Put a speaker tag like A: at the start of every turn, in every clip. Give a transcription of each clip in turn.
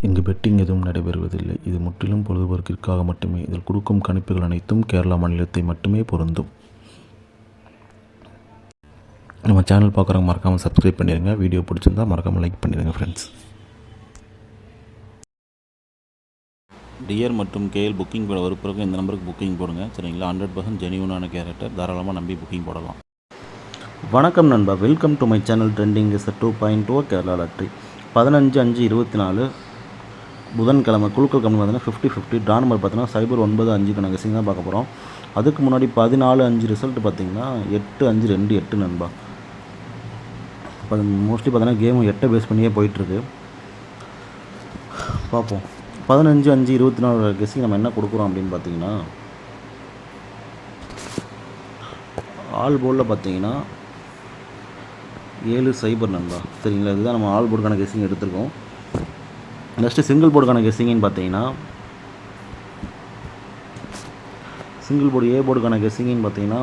A: இங்கு பெட்டிங் எதுவும் நடைபெறுவதில்லை. இது முற்றிலும் பொழுதுபோக்கிற்காக மட்டுமே. இதில் கொடுக்கும் கணிப்புகள் அனைத்தும் கேரளா மாநிலத்தை மட்டுமே பொருந்தும். நம்ம சேனல் பார்க்குறவங்க மறக்காமல் சப்ஸ்கிரைப் பண்ணிடுங்க. வீடியோ பிடிச்சிருந்தா மறக்காமல் லைக் பண்ணிடுங்க ஃப்ரெண்ட்ஸ்.
B: டியர் மற்றும் கேஎல் புக்கிங் போட பிறகு இந்த நம்பருக்கு புக்கிங் போடுங்க. சரிங்களா? 100% ஜெனியூனான கேரக்டர், தாராளமாக நம்பி புக்கிங் போடலாம்.
C: வணக்கம் நண்பா, welcome to my channel trending is 2.0 Kerala lottery. 15/5/24 புதன்கிழமை குழுக்கள் கம்மி பார்த்தீங்கன்னா 50-50. ட்ரா நம்பர் பார்த்தீங்கன்னா 095 கெஸ்ஸிங் தான் பார்க்க போகிறோம். அதுக்கு முன்னாடி 14/5 ரிசல்ட் பார்த்தீங்கன்னா 8/5/2/8 நண்பா. இப்போ மோஸ்ட்லி பார்த்தீங்கன்னா கேமு 8 பேஸ் பண்ணியே போயிட்டுருக்கு. பார்ப்போம். 15/5/24 கெஸ்ஸிங் நம்ம என்ன கொடுக்குறோம் அப்படின்னு பார்த்தீங்கன்னா, ஆல் போர்டில் பார்த்தீங்கன்னா 7-0 நண்பா. சரிங்களா? இதுதான் நம்ம ஆல் போர்டுக்கான கெஸ்ஸிங் எடுத்துருக்கோம். நெக்ஸ்ட்டு சிங்கிள் போர்டுக்கான கெஸ்ஸிங்னு பார்த்தீங்கன்னா, சிங்கிள் போர்டு ஏ போர்டுக்கான கெஸ்ஸிங்னு பார்த்தீங்கன்னா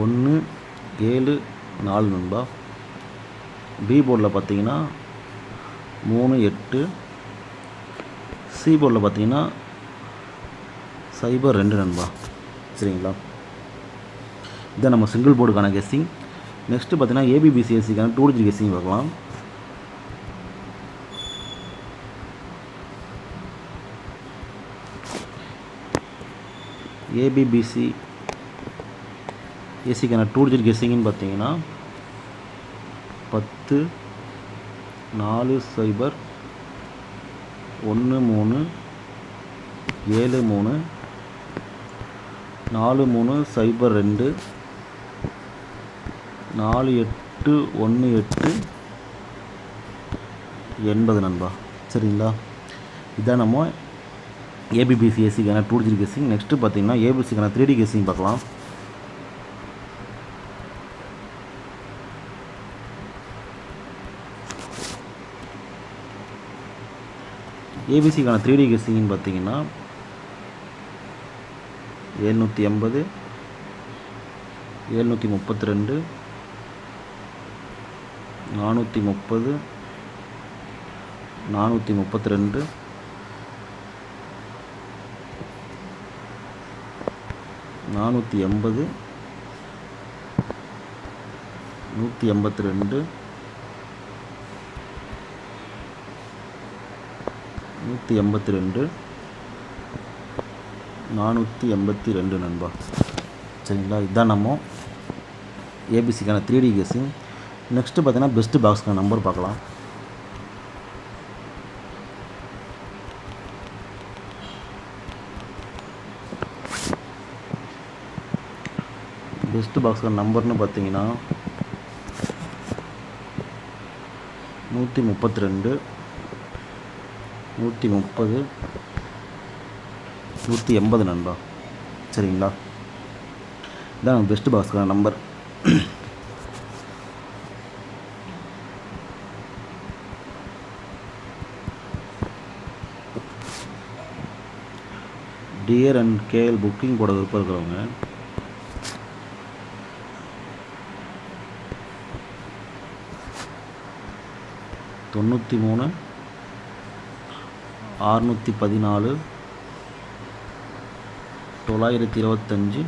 C: 1-7-4 நண்பா. பி போர்டில் பார்த்தீங்கன்னா 3-8. சி போர்டில் பார்த்தீங்கன்னா 0-2 நண்பா. சரிங்களா? இதான் நம்ம சிங்கிள் போர்டுக்கான கெஸ்ஸிங். நெக்ஸ்ட்டு பார்த்தீங்கன்னா ஏபிபிசிஎஸ்சிக்கான 2 டிஜிட் கெஸ்ஸிங் பார்க்கலாம். ஏபிபிசி ஏசிக்கான 2 டிஜிட் கெஸ்ஸிங்னு பார்த்தீங்கன்னா 10 4 0 1 3 7 3 4 3 0 2 4 8 1 8 80 நண்பா. சரிங்களா? இதான் நம்ம ஏபிபிசிஎஸ்சிக்கான 2 டிஜிட் கெஸ்ஸிங். நெக்ஸ்ட்டு பார்த்தீங்கன்னா ஏபிசிக்கான 3D கெஸ்ஸிங் பார்க்கலாம். ஏபிசிக்கான 3D கெஸ்ஸிங்னு பார்த்தீங்கன்னா 780 732 430 432 480 182 182 482 நண்பா. சரிங்களா? இதுதான் நம்ம ஏபிசிக்கான 3D கெஸ்ஸிங். நெக்ஸ்ட்டு பார்த்தீங்கன்னா பெஸ்ட் பாக்ஸ்க்கான நம்பர் பார்க்கலாம். பெஸ்ட் பாக்ஸ்க்கான நம்பர்னு பார்த்தீங்கன்னா 132 130 180 நண்பா. சரிங்களா? இதான் பெஸ்ட் பாக்ஸ்க்கான number. Dear and KL booking போட விருப்பம் இருக்கிறவங்க தொண்ணூற்றி 614 925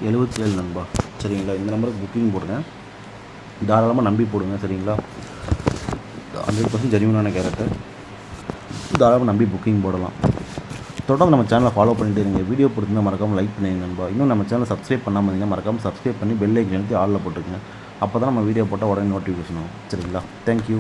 C: 77 நண்பா. சரிங்களா? இந்த நம்பருக்கு புக்கிங் போடுங்க. தாராளமாக நம்பி போடுங்க. சரிங்களா? 100% ஜெனியூனான கேரக்டர், தாராளமாக நம்பி புக்கிங் போடலாம். தொடர்ந்து நம்ம சேனலை ஃபாலோ பண்ணிட்டு இருங்க. வீடியோ பிடிச்சிருந்தா மறக்காமல் லைக் பண்ணிடுங்க நண்பா. இன்னும் நம்ம சேனலை சப்ஸ்கிரைப் பண்ணாமல் இருந்தீங்கன்னா மறக்காமல் சப்ஸ்கிரைப் பண்ணி பெல் ஐக்கன் அழுத்தி ஆலில் போட்டுருங்க. அப்போ தான் நம்ம வீடியோ போட்டால் உடனே நோட்டிஃபிகேஷன் ஆகும். சரிங்களா? தேங்க்யூ.